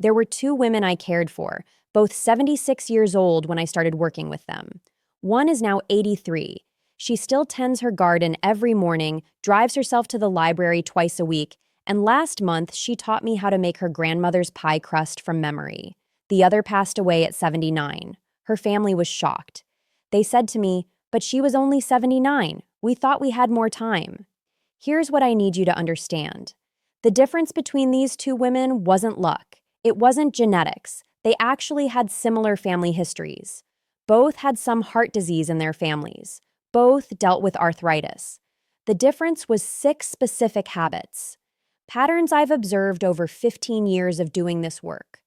There were two women I cared for, both 76 years old when I started working with them. One is now 83. She still tends her garden every morning, drives herself to the library twice a week, and last month she taught me how to make her grandmother's pie crust from memory. The other passed away at 79. Her family was shocked. They said to me, "But she was only 79. We thought we had more time." Here's what I need you to understand. The difference between these two women wasn't luck. It wasn't genetics. They actually had similar family histories. Both had some heart disease in their families. Both dealt with arthritis. The difference was 6 specific habits. Patterns I've observed over 15 years of doing this work.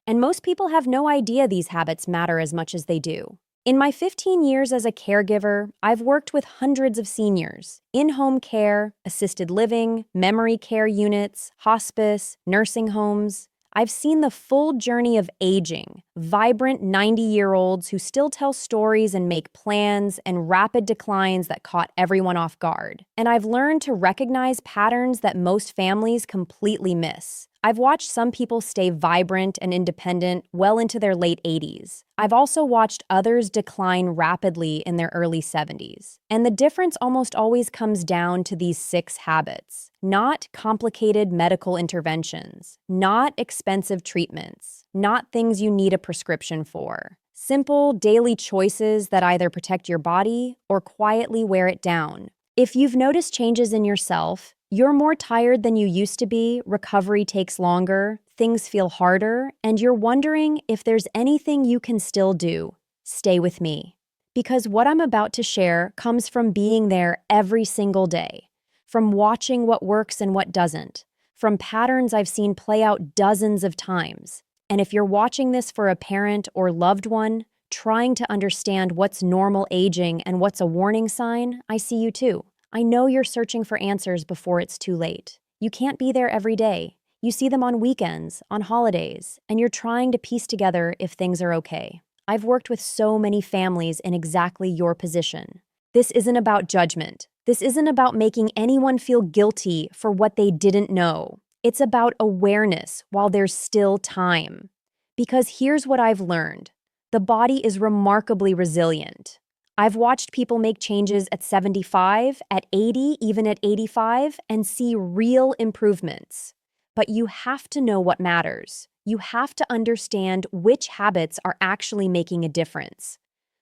And most people have no idea these habits matter as much as they do. In my 15 years as a caregiver, I've worked with hundreds of seniors, in-home care, assisted living, memory care units, hospice, nursing homes. I've seen the full journey of aging, vibrant 90-year-olds who still tell stories and make plans, and rapid declines that caught everyone off guard. And I've learned to recognize patterns that most families completely miss. I've watched some people stay vibrant and independent well into their late 80s. I've also watched others decline rapidly in their early 70s. And the difference almost always comes down to these 6 habits. Not complicated medical interventions, not expensive treatments, not things you need a prescription for. Simple, daily choices that either protect your body or quietly wear it down. If you've noticed changes in yourself, you're more tired than you used to be, recovery takes longer, things feel harder, and you're wondering if there's anything you can still do, stay with me. Because what I'm about to share comes from being there every single day, from watching what works and what doesn't, from patterns I've seen play out dozens of times. And if you're watching this for a parent or loved one, trying to understand what's normal aging and what's a warning sign, I see you too. I know you're searching for answers before it's too late. You can't be there every day. You see them on weekends, on holidays, and you're trying to piece together if things are okay. I've worked with so many families in exactly your position. This isn't about judgment. This isn't about making anyone feel guilty for what they didn't know. It's about awareness while there's still time. Because here's what I've learned. The body is remarkably resilient. I've watched people make changes at 75, at 80, even at 85, and see real improvements. But you have to know what matters. You have to understand which habits are actually making a difference.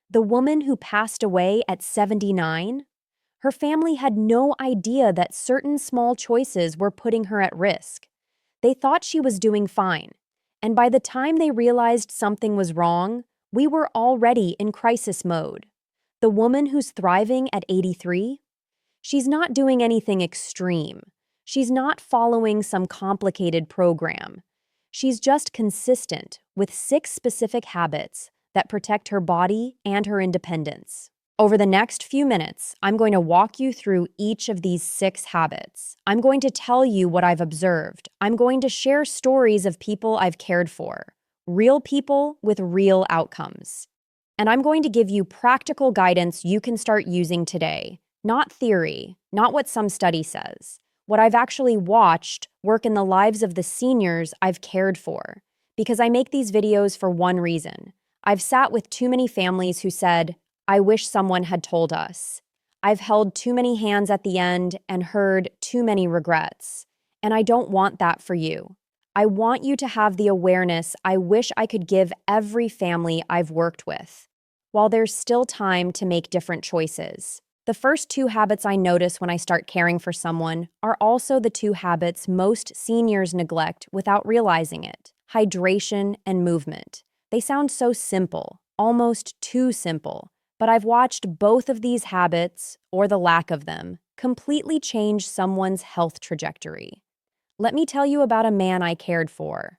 The woman who passed away at 79, her family had no idea that certain small choices were putting her at risk. They thought she was doing fine. And by the time they realized something was wrong, we were already in crisis mode. The woman who's thriving at 83, she's not doing anything extreme. She's not following some complicated program. She's just consistent with 6 specific habits that protect her body and her independence. Over the next few minutes, I'm going to walk you through each of these 6 habits. I'm going to tell you what I've observed. I'm going to share stories of people I've cared for, real people with real outcomes. And I'm going to give you practical guidance you can start using today, not theory, not what some study says. What I've actually watched work in the lives of the seniors I've cared for. Because I make these videos for one reason. I've sat with too many families who said, "I wish someone had told us." I've held too many hands at the end and heard too many regrets. And I don't want that for you. I want you to have the awareness I wish I could give every family I've worked with, while there's still time to make different choices. The first 2 habits I notice when I start caring for someone are also the 2 habits most seniors neglect without realizing it: hydration and movement. They sound so simple, almost too simple, but I've watched both of these habits, or the lack of them, completely change someone's health trajectory. Let me tell you about a man I cared for.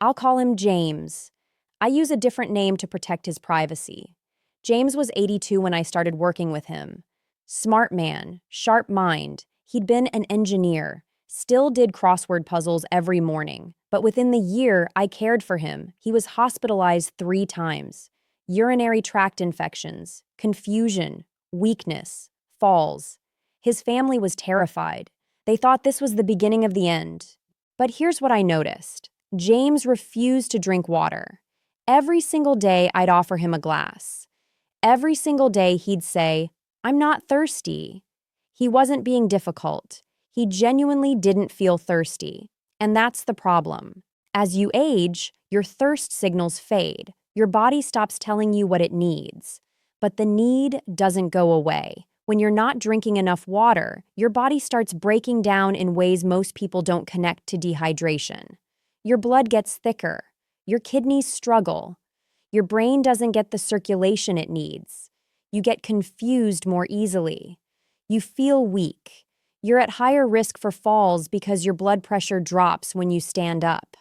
I'll call him James. I use a different name to protect his privacy. James was 82 when I started working with him. Smart man, sharp mind. He'd been an engineer, still did crossword puzzles every morning. But within the year I cared for him, he was hospitalized 3 times. Urinary tract infections, confusion, weakness, falls. His family was terrified. They thought this was the beginning of the end. But here's what I noticed. James refused to drink water. Every single day, I'd offer him a glass. Every single day, he'd say, "I'm not thirsty." He wasn't being difficult. He genuinely didn't feel thirsty. And that's the problem. As you age, your thirst signals fade. Your body stops telling you what it needs. But the need doesn't go away. When you're not drinking enough water, your body starts breaking down in ways most people don't connect to dehydration. Your blood gets thicker. Your kidneys struggle. Your brain doesn't get the circulation it needs. You get confused more easily. You feel weak. You're at higher risk for falls because your blood pressure drops when you stand up.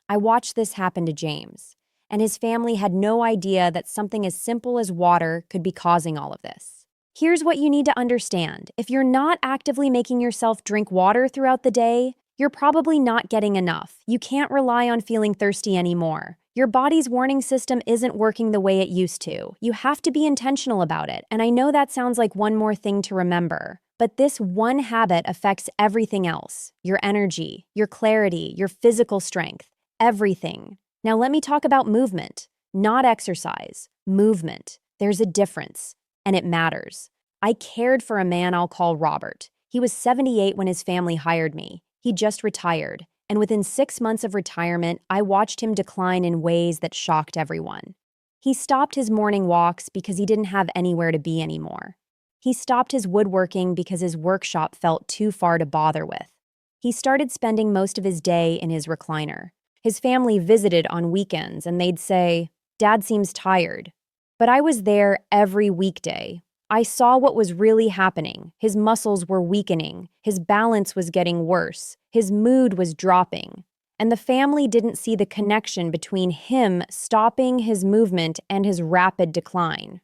I watched this happen to James, and his family had no idea that something as simple as water could be causing all of this. Here's what you need to understand. If you're not actively making yourself drink water throughout the day, you're probably not getting enough. You can't rely on feeling thirsty anymore. Your body's warning system isn't working the way it used to. You have to be intentional about it, and I know that sounds like one more thing to remember. But this one habit affects everything else: your energy, your clarity, your physical strength, everything. Now let me talk about movement, not exercise. Movement. There's a difference, and it matters. I cared for a man I'll call Robert. He was 78 when his family hired me. He just retired, and within 6 months of retirement, I watched him decline in ways that shocked everyone. He stopped his morning walks because he didn't have anywhere to be anymore. He stopped his woodworking because his workshop felt too far to bother with. He started spending most of his day in his recliner. His family visited on weekends and they'd say, "Dad seems tired." But I was there every weekday. I saw what was really happening. His muscles were weakening. His balance was getting worse. His mood was dropping. And the family didn't see the connection between him stopping his movement and his rapid decline.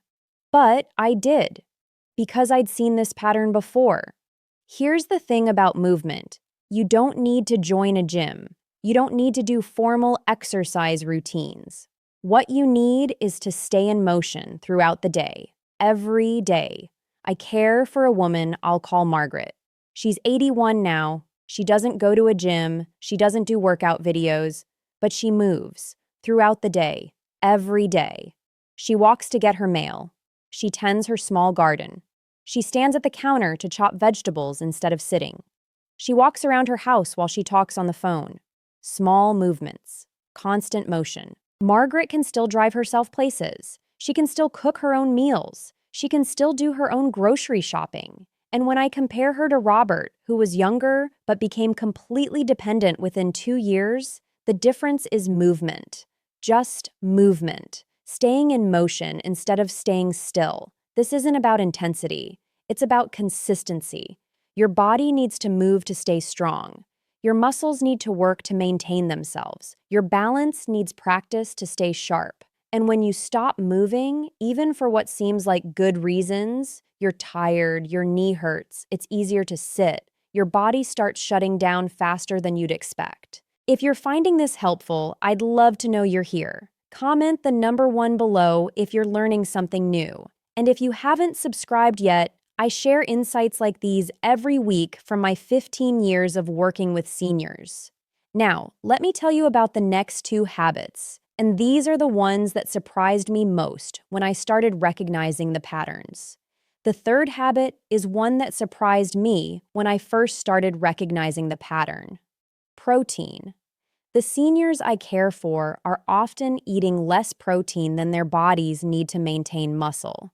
But I did, because I'd seen this pattern before. Here's the thing about movement. You don't need to join a gym. You don't need to do formal exercise routines. What you need is to stay in motion throughout the day, every day. I care for a woman I'll call Margaret. She's 81 now. She doesn't go to a gym. She doesn't do workout videos, but she moves throughout the day, every day. She walks to get her mail. She tends her small garden. She stands at the counter to chop vegetables instead of sitting. She walks around her house while she talks on the phone. Small movements, constant motion. Margaret can still drive herself places. She can still cook her own meals. She can still do her own grocery shopping. And when I compare her to Robert, who was younger but became completely dependent within 2 years, the difference is movement. Just movement. Staying in motion instead of staying still. This isn't about intensity. It's about consistency. Your body needs to move to stay strong. Your muscles need to work to maintain themselves. Your balance needs practice to stay sharp. And when you stop moving, even for what seems like good reasons, you're tired, your knee hurts, it's easier to sit, your body starts shutting down faster than you'd expect. If you're finding this helpful, I'd love to know you're here. Comment the number 1 below if you're learning something new. And if you haven't subscribed yet, I share insights like these every week from my 15 years of working with seniors. Now, let me tell you about the next 2 habits, and these are the ones that surprised me most when I started recognizing the patterns. The third habit is one that surprised me when I first started recognizing the pattern. Protein. The seniors I care for are often eating less protein than their bodies need to maintain muscle,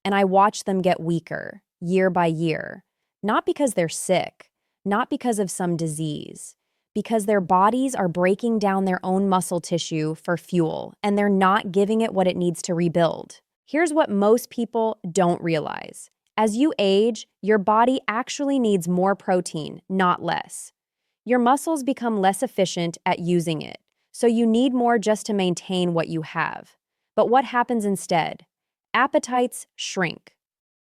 and I watch them get weaker year by year, not because they're sick, not because of some disease, because their bodies are breaking down their own muscle tissue for fuel, and they're not giving it what it needs to rebuild. Here's what most people don't realize. As you age, your body actually needs more protein, not less. Your muscles become less efficient at using it, so you need more just to maintain what you have. But what happens instead? Appetites shrink.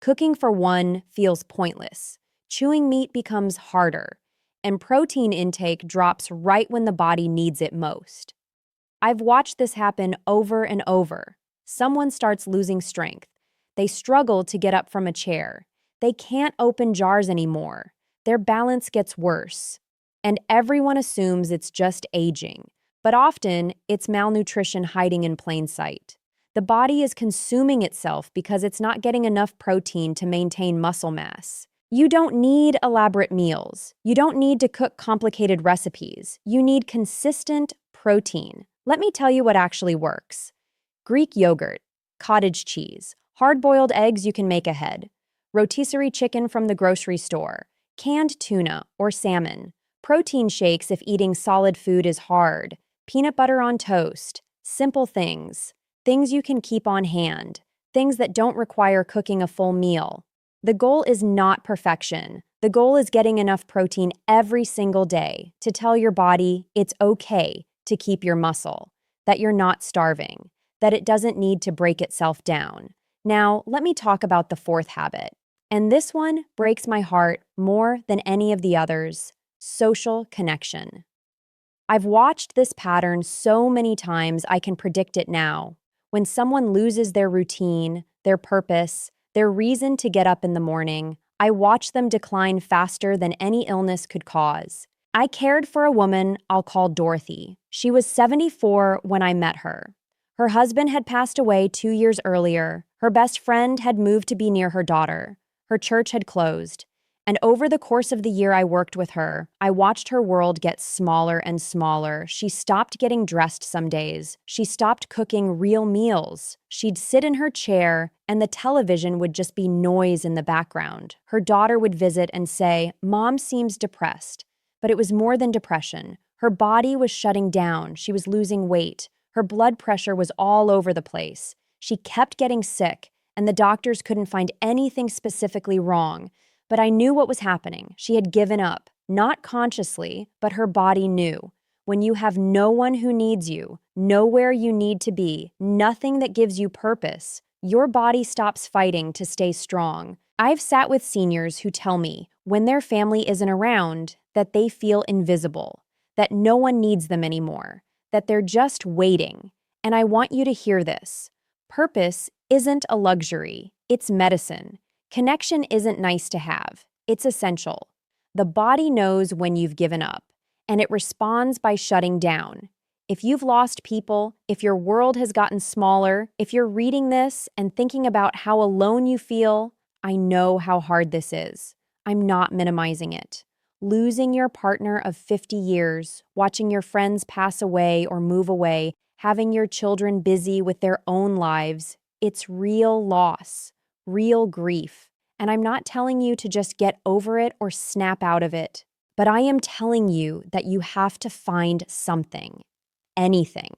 Cooking for one feels pointless. Chewing meat becomes harder, and protein intake drops right when the body needs it most. I've watched this happen over and over. Someone starts losing strength. They struggle to get up from a chair. They can't open jars anymore. Their balance gets worse. And everyone assumes it's just aging. But often, it's malnutrition hiding in plain sight. The body is consuming itself because it's not getting enough protein to maintain muscle mass. You don't need elaborate meals. You don't need to cook complicated recipes. You need consistent protein. Let me tell you what actually works. Greek yogurt, cottage cheese, hard-boiled eggs you can make ahead, rotisserie chicken from the grocery store, canned tuna or salmon, protein shakes if eating solid food is hard, peanut butter on toast, simple things, things you can keep on hand, things that don't require cooking a full meal. The goal is not perfection. The goal is getting enough protein every single day to tell your body it's okay to keep your muscle, that you're not starving, that it doesn't need to break itself down. Now, let me talk about the fourth habit. And this one breaks my heart more than any of the others: social connection. I've watched this pattern so many times I can predict it now. When someone loses their routine, their purpose, their reason to get up in the morning, I watch them decline faster than any illness could cause. I cared for a woman I'll call Dorothy. She was 74 when I met her. Her husband had passed away 2 years earlier. Her best friend had moved to be near her daughter. Her church had closed. And over the course of the year I worked with her, I watched her world get smaller and smaller. She stopped getting dressed some days. She stopped cooking real meals. She'd sit in her chair, and the television would just be noise in the background. Her daughter would visit and say, "Mom seems depressed." But it was more than depression. Her body was shutting down. She was losing weight. Her blood pressure was all over the place. She kept getting sick, and the doctors couldn't find anything specifically wrong. But I knew what was happening. She had given up, not consciously, but her body knew. When you have no one who needs you, nowhere you need to be, nothing that gives you purpose, your body stops fighting to stay strong. I've sat with seniors who tell me, when their family isn't around, that they feel invisible, that no one needs them anymore, that they're just waiting. And I want you to hear this. Purpose isn't a luxury, it's medicine. Connection isn't nice to have, it's essential. The body knows when you've given up, and it responds by shutting down. If you've lost people, if your world has gotten smaller, if you're reading this and thinking about how alone you feel, I know how hard this is. I'm not minimizing it. Losing your partner of 50 years, watching your friends pass away or move away, having your children busy with their own lives, it's real loss. Real grief. And I'm not telling you to just get over it or snap out of it, but I am telling you that you have to find something, anything.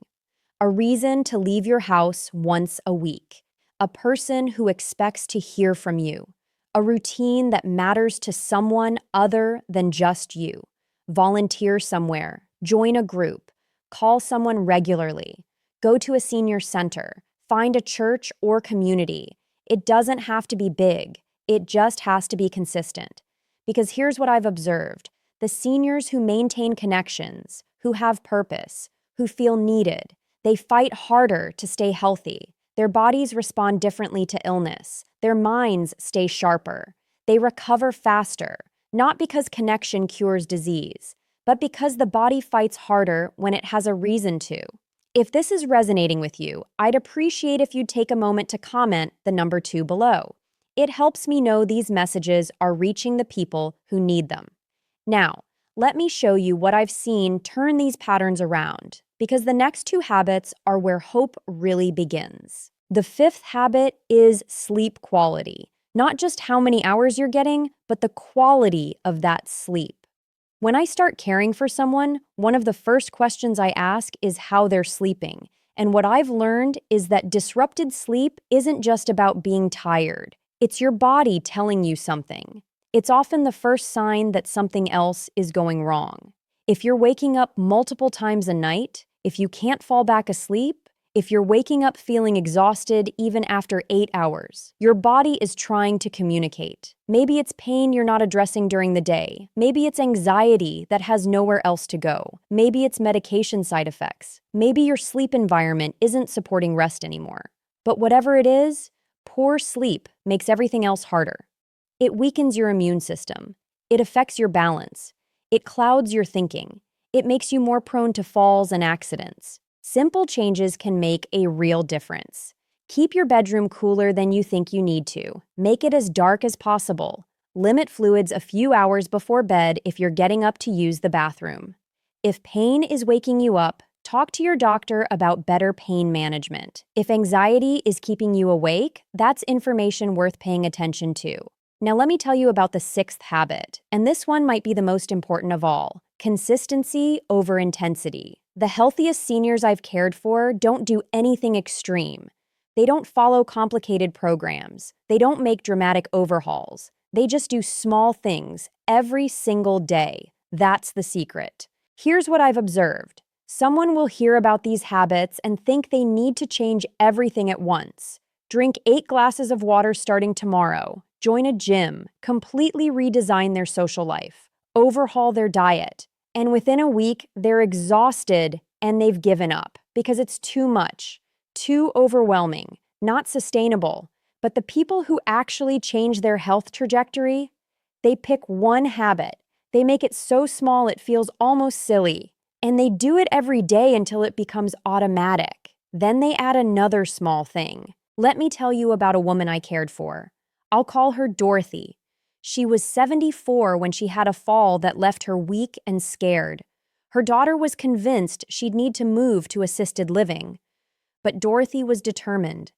A reason to leave your house once a week, a person who expects to hear from you, a routine that matters to someone other than just you. Volunteer somewhere, join a group, call someone regularly, go to a senior center, find a church or community. It doesn't have to be big. It just has to be consistent. Because here's what I've observed. The seniors who maintain connections, who have purpose, who feel needed, they fight harder to stay healthy. Their bodies respond differently to illness. Their minds stay sharper. They recover faster, not because connection cures disease, but because the body fights harder when it has a reason to. If this is resonating with you, I'd appreciate if you'd take a moment to comment the number 2 below. It helps me know these messages are reaching the people who need them. Now, let me show you what I've seen turn these patterns around, because the next 2 habits are where hope really begins. The 5th habit is sleep quality. Not just how many hours you're getting, but the quality of that sleep. When I start caring for someone, one of the first questions I ask is how they're sleeping. And what I've learned is that disrupted sleep isn't just about being tired. It's your body telling you something. It's often the first sign that something else is going wrong. If you're waking up multiple times a night, if you can't fall back asleep, if you're waking up feeling exhausted even after 8 hours, your body is trying to communicate. Maybe it's pain you're not addressing during the day. Maybe it's anxiety that has nowhere else to go. Maybe it's medication side effects. Maybe your sleep environment isn't supporting rest anymore. But whatever it is, poor sleep makes everything else harder. It weakens your immune system. It affects your balance. It clouds your thinking. It makes you more prone to falls and accidents. Simple changes can make a real difference. Keep your bedroom cooler than you think you need to. Make it as dark as possible. Limit fluids a few hours before bed if you're getting up to use the bathroom. If pain is waking you up, talk to your doctor about better pain management. If anxiety is keeping you awake, that's information worth paying attention to. Now let me tell you about the sixth habit, and this one might be the most important of all: consistency over intensity. The healthiest seniors I've cared for don't do anything extreme. They don't follow complicated programs. They don't make dramatic overhauls. They just do small things every single day. That's the secret. Here's what I've observed. Someone will hear about these habits and think they need to change everything at once. Drink 8 glasses of water starting tomorrow. Join a gym. Completely redesign their social life. Overhaul their diet. And within a week, they're exhausted and they've given up because it's too much, too overwhelming, not sustainable. But the people who actually change their health trajectory, they pick one habit. They make it so small it feels almost silly. And they do it every day until it becomes automatic. Then they add another small thing. Let me tell you about a woman I cared for. I'll call her Dorothy. She was 74 when she had a fall that left her weak and scared. Her daughter was convinced she'd need to move to assisted living. But Dorothy was determined.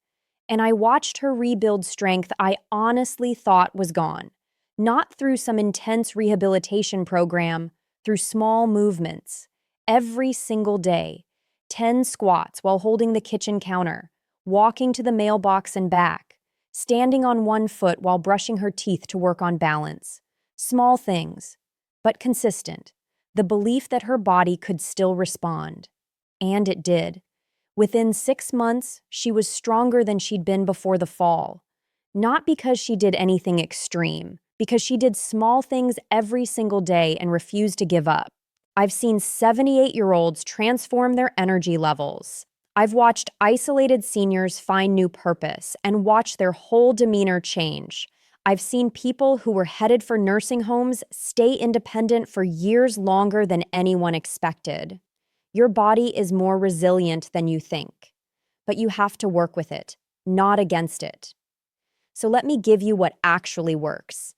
And I watched her rebuild strength I honestly thought was gone. Not through some intense rehabilitation program, through small movements. Every single day, 10 squats while holding the kitchen counter, walking to the mailbox and back, standing on one foot while brushing her teeth to work on balance. Small things, but consistent. The belief that her body could still respond. And it did. Within 6 months, she was stronger than she'd been before the fall. Not because she did anything extreme, because she did small things every single day and refused to give up. I've seen 78-year-olds transform their energy levels. I've watched isolated seniors find new purpose and watch their whole demeanor change. I've seen people who were headed for nursing homes stay independent for years longer than anyone expected. Your body is more resilient than you think, but you have to work with it, not against it. So let me give you what actually works.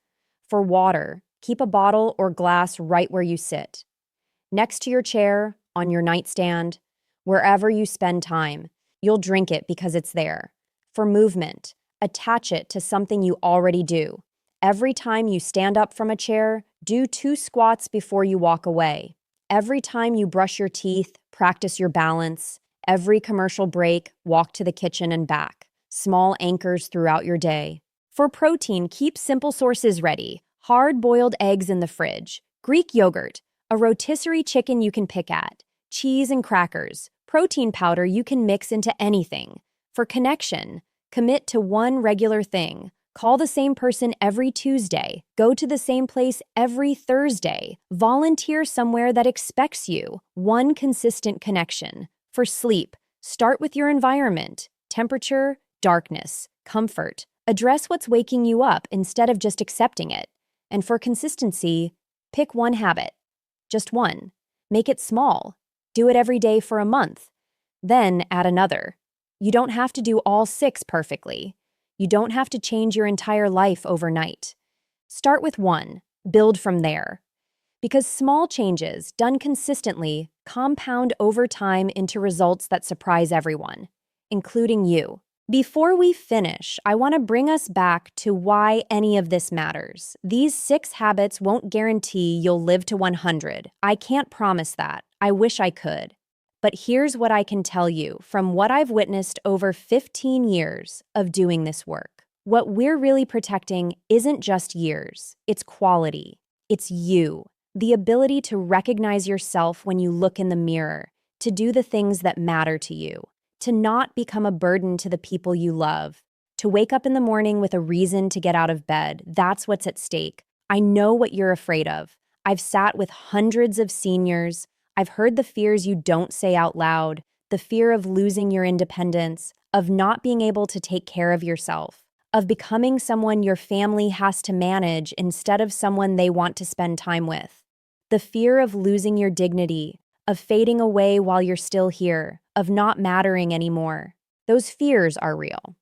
For water, keep a bottle or glass right where you sit. Next to your chair, on your nightstand, wherever you spend time, you'll drink it because it's there. For movement, attach it to something you already do. Every time you stand up from a chair, do 2 squats before you walk away. Every time you brush your teeth, practice your balance. Every commercial break, walk to the kitchen and back. Small anchors throughout your day. For protein, keep simple sources ready. Hard-boiled eggs in the fridge. Greek yogurt. A rotisserie chicken you can pick at. Cheese and crackers. Protein powder you can mix into anything. For connection, commit to one regular thing. Call the same person every Tuesday. Go to the same place every Thursday. Volunteer somewhere that expects you. One consistent connection. For sleep, start with your environment. Temperature, darkness, comfort. Address what's waking you up instead of just accepting it. And for consistency, pick one habit. Just one. Make it small. Do it every day for a month. Then add another. You don't have to do all 6 perfectly. You don't have to change your entire life overnight. Start with one. Build from there. Because small changes, done consistently, compound over time into results that surprise everyone, including you. Before we finish, I want to bring us back to why any of this matters. These 6 habits won't guarantee you'll live to 100. I can't promise that. I wish I could. But here's what I can tell you from what I've witnessed over 15 years of doing this work. What we're really protecting isn't just years. It's quality. It's you. The ability to recognize yourself when you look in the mirror, to do the things that matter to you, to not become a burden to the people you love, to wake up in the morning with a reason to get out of bed. That's what's at stake. I know what you're afraid of. I've sat with hundreds of seniors. I've heard the fears you don't say out loud, the fear of losing your independence, of not being able to take care of yourself, of becoming someone your family has to manage instead of someone they want to spend time with. The fear of losing your dignity, of fading away while you're still here, of not mattering anymore. Those fears are real.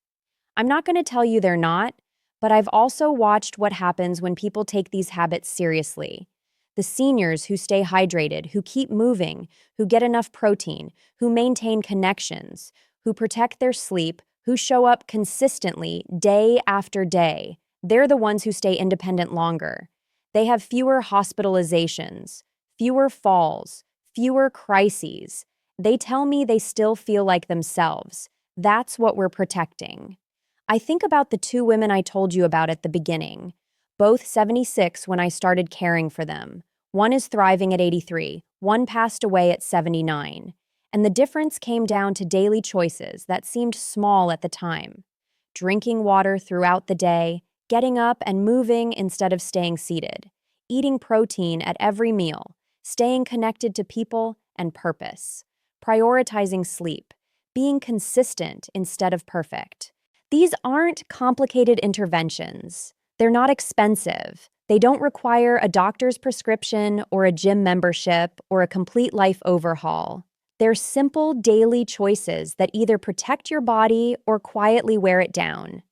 I'm not going to tell you they're not, but I've also watched what happens when people take these habits seriously. The seniors who stay hydrated, who keep moving, who get enough protein, who maintain connections, who protect their sleep, who show up consistently day after day, they're the ones who stay independent longer. They have fewer hospitalizations, fewer falls, fewer crises. They tell me they still feel like themselves. That's what we're protecting. I think about the two women I told you about at the beginning, both 76 when I started caring for them. One is thriving at 83, one passed away at 79. And the difference came down to daily choices that seemed small at the time. Drinking water throughout the day, getting up and moving instead of staying seated, eating protein at every meal, staying connected to people and purpose, prioritizing sleep, being consistent instead of perfect. These aren't complicated interventions. They're not expensive. They don't require a doctor's prescription or a gym membership or a complete life overhaul. They're simple daily choices that either protect your body or quietly wear it down.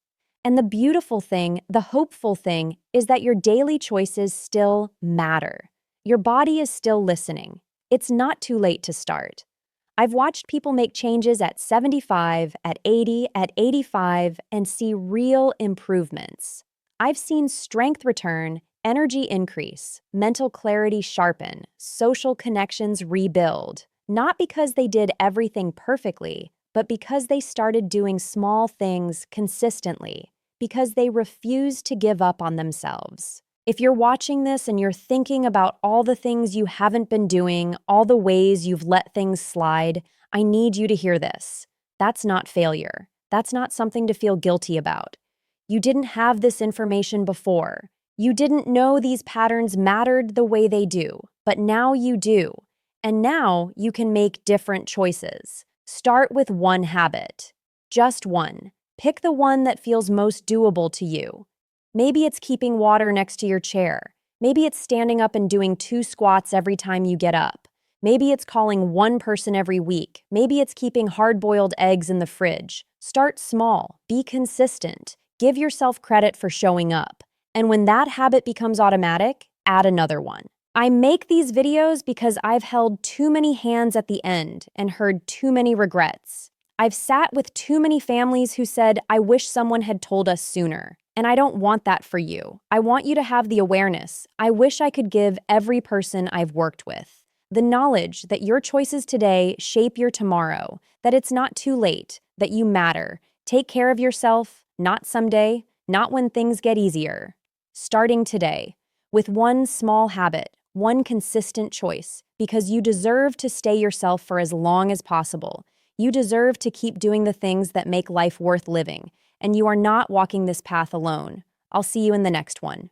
And the beautiful thing, the hopeful thing, is that your daily choices still matter. Your body is still listening. It's not too late to start. I've watched people make changes at 75, at 80, at 85, and see real improvements. I've seen strength return, energy increase, mental clarity sharpen, social connections rebuild, not because they did everything perfectly, but because they started doing small things consistently, because they refused to give up on themselves. If you're watching this and you're thinking about all the things you haven't been doing, all the ways you've let things slide, I need you to hear this. That's not failure. That's not something to feel guilty about. You didn't have this information before. You didn't know these patterns mattered the way they do, but now you do. And now you can make different choices. Start with one habit. Just one. Pick the one that feels most doable to you. Maybe it's keeping water next to your chair. Maybe it's standing up and doing 2 squats every time you get up. Maybe it's calling one person every week. Maybe it's keeping hard-boiled eggs in the fridge. Start small. Be consistent. Give yourself credit for showing up. And when that habit becomes automatic, add another one. I make these videos because I've held too many hands at the end and heard too many regrets. I've sat with too many families who said, I wish someone had told us sooner. And I don't want that for you. I want you to have the awareness. I wish I could give every person I've worked with the knowledge that your choices today shape your tomorrow, that it's not too late, that you matter. Take care of yourself, not someday, not when things get easier. Starting today, with one small habit, one consistent choice, because you deserve to stay yourself for as long as possible. You deserve to keep doing the things that make life worth living, and you are not walking this path alone. I'll see you in the next one.